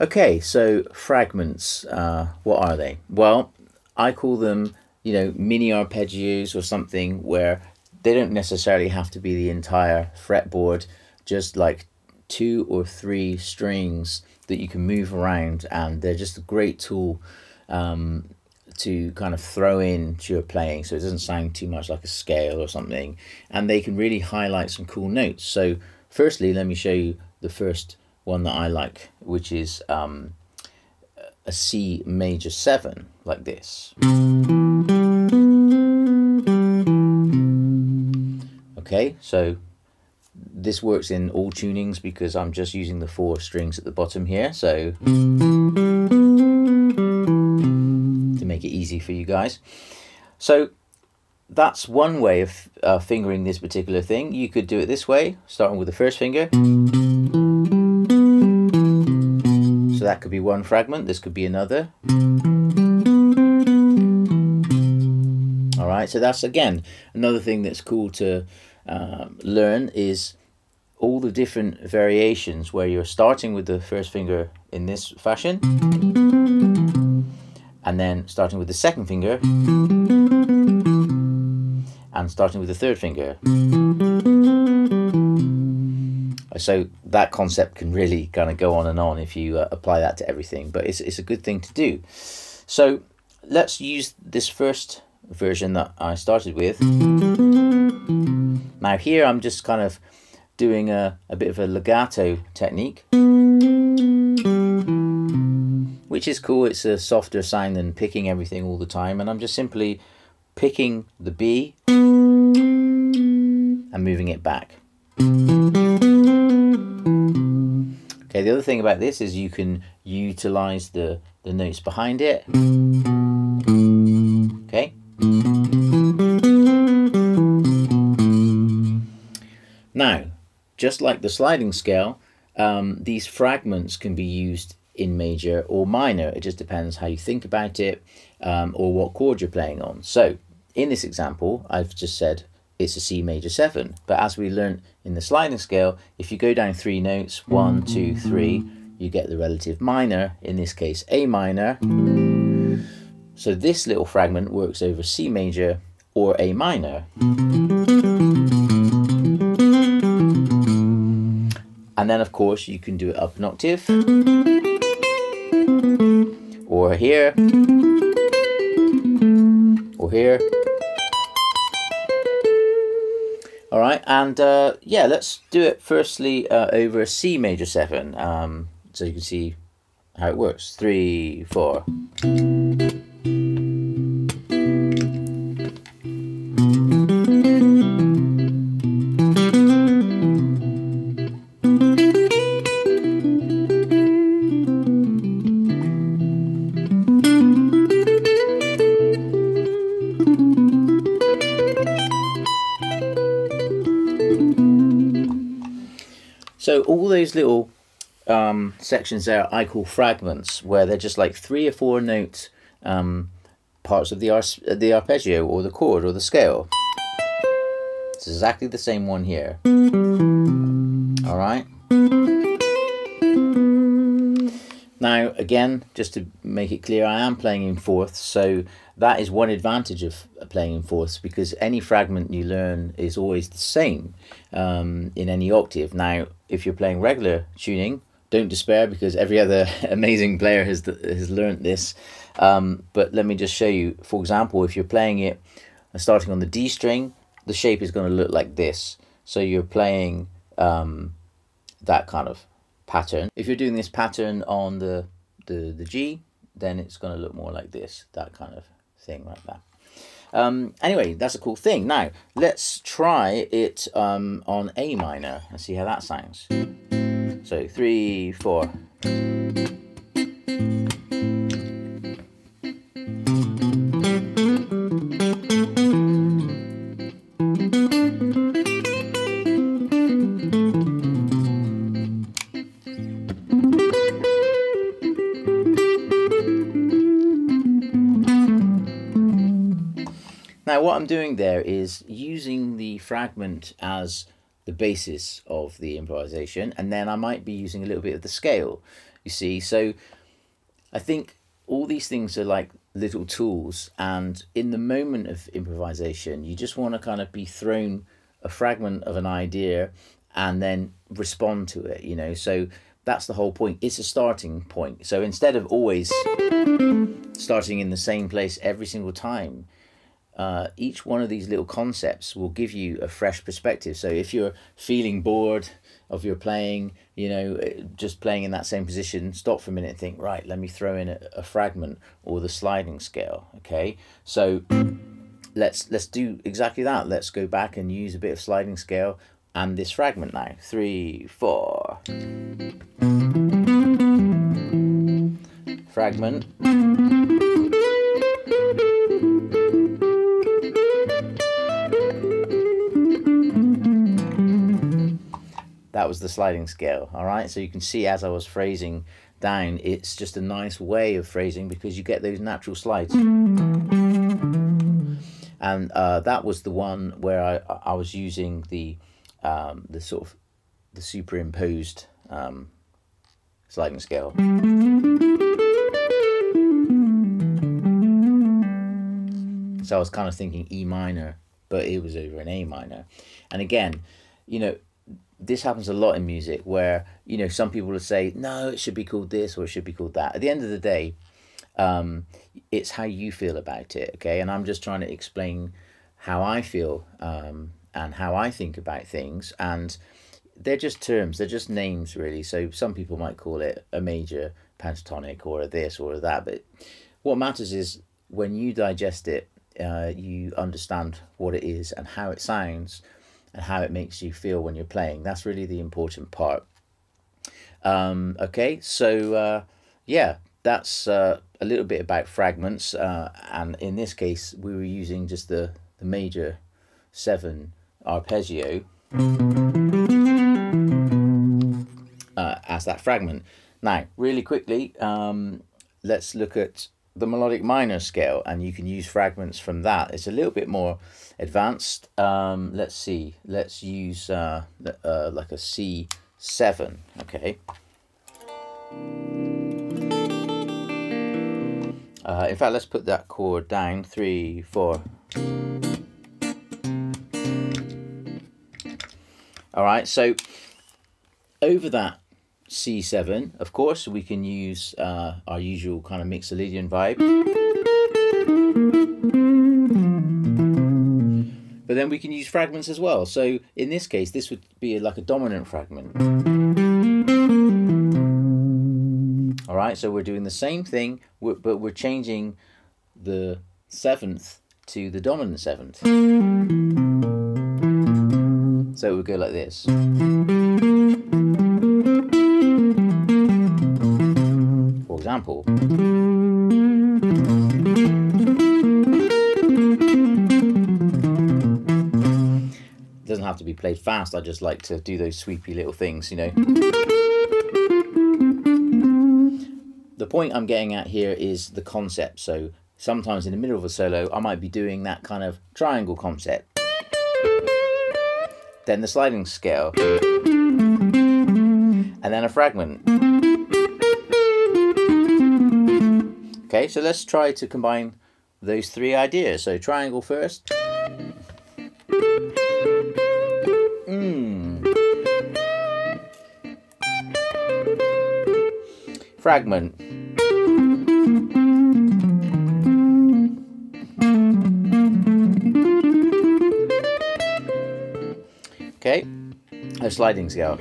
Okay, so fragments, what are they? Well, I call them, mini arpeggios or something, where they don't necessarily have to be the entire fretboard, just like 2 or 3 strings that you can move around, and they're just a great tool to kind of throw in to your playing, so it doesn't sound too much like a scale or something, and they can really highlight some cool notes. So firstly, let me show you the first one that I like, which is a C major 7, like this. Okay, so this works in all tunings because I'm just using the 4 strings at the bottom here, so to make it easy for you guys. So that's one way of fingering this particular thing. You could do it this way, starting with the first finger. So that could be one fragment, this could be another. All right, so that's again another thing that's cool to learn, is all the different variations where you're starting with the first finger in this fashion, and then starting with the second finger, and starting with the third finger. So that concept can really kind of go on and on if you apply that to everything, but it's a good thing to do. So let's use this first version that I started with. Now here I'm just kind of doing a bit of a legato technique, which is cool. It's a softer sound than picking everything all the time, and I'm just simply picking the B and moving it back. Okay, the other thing about this is you can utilize the notes behind it. Okay. Now, just like the sliding scale, these fragments can be used in major or minor. It just depends how you think about it, or what chord you're playing on. So in this example, I've just said it's a C major 7, but as we learned in the sliding scale, if you go down 3 notes, 1, 2, 3, you get the relative minor, in this case A minor. So this little fragment works over C major or A minor. And then of course you can do it up an octave, or here, or here. All right, and yeah, let's do it firstly over a C major 7, so you can see how it works. 3, 4. So all those little sections there I call fragments, where they're just like 3 or 4 note parts of the arpeggio or the chord or the scale. It's exactly the same one here. All right. Now again, just to make it clear, I am playing in fourths, so that is one advantage of playing in fourths, because any fragment you learn is always the same in any octave. Now if you're playing regular tuning, don't despair, because every other amazing player has learned this, but let me just show you. For example, if you're playing it starting on the D string, the shape is going to look like this. So you're playing that kind of pattern. If you're doing this pattern on the G, then it's going to look more like this, that kind of thing, like that. Anyway, that's a cool thing. Now let's try it on A minor and see how that sounds. So 3, 4. Now what I'm doing there is using the fragment as the basis of the improvisation, and then I might be using a little bit of the scale. you see. So I think all these things are like little tools, and in the moment of improvisation you just want to kind of be thrown a fragment of an idea and then respond to it, you know. So that's the whole point. It's a starting point. So instead of always starting in the same place every single time, each one of these little concepts will give you a fresh perspective. So if you're feeling bored of your playing, you know, just playing in that same position, stop for a minute and think, right, let me throw in a fragment or the sliding scale. Okay, so let's do exactly that. Let's go back and use a bit of sliding scale and this fragment now. 3, 4. Fragment. That was the sliding scale. All right, so you can see as I was phrasing down, it's just a nice way of phrasing because you get those natural slides. And that was the one where I was using the sort of the superimposed sliding scale. So I was kind of thinking E minor, but it was over an A minor. And again, you know, this happens a lot in music where, you know, some people will say, no, it should be called this or it should be called that. At the end of the day, it's how you feel about it, okay? And I'm just trying to explain how I feel and how I think about things. And they're just terms, they're just names, really. So some people might call it a major pentatonic or a this or a that. But what matters is when you digest it, you understand what it is and how it sounds and how it makes you feel when you're playing. That's really the important part. Okay, so yeah, that's a little bit about fragments, and in this case we were using just the major 7 arpeggio as that fragment. Now really quickly, let's look at the melodic minor scale, and you can use fragments from that. It's a little bit more advanced. Let's see, let's use like a C7. Okay, in fact, let's put that chord down. 3, 4. All right, so over that C7, of course, we can use our usual kind of Mixolydian vibe. But then we can use fragments as well. So in this case, this would be like a dominant fragment. All right, so we're doing the same thing, but we're changing the 7th to the dominant 7th. So it would go like this. For example. It doesn't have to be played fast. I just like to do those sweepy little things, you know. The point I'm getting at here is the concept. So sometimes in the middle of a solo, I might be doing that kind of triangle concept. Then the sliding scale. And then a fragment. Okay, so let's try to combine those 3 ideas. So triangle first. Fragment. Okay, a sliding scale.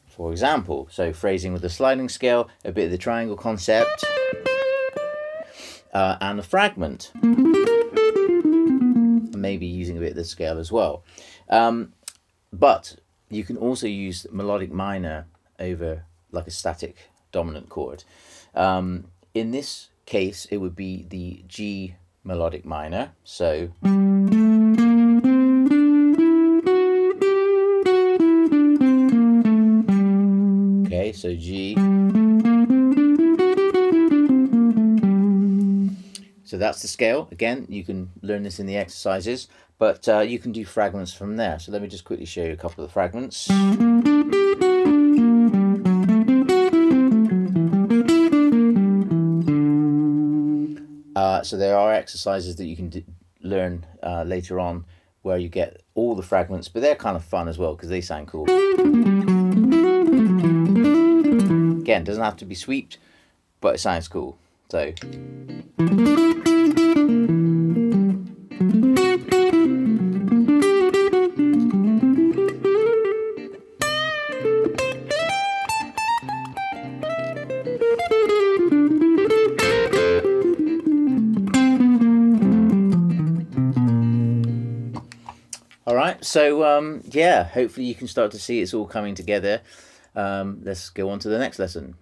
For example, so phrasing with the sliding scale, a bit of the triangle concept, and a fragment. Maybe using a bit of the scale as well. But you can also use melodic minor over like a static dominant chord. In this case, it would be the G melodic minor. So okay, so G. So that's the scale. Again, you can learn this in the exercises, But you can do fragments from there. So let me just quickly show you a couple of the fragments. So there are exercises that you can learn later on where you get all the fragments, but they're kind of fun as well because they sound cool. Again, doesn't have to be sweeped, but it sounds cool. So. Alright, so yeah, hopefully you can start to see it's all coming together. Let's go on to the next lesson.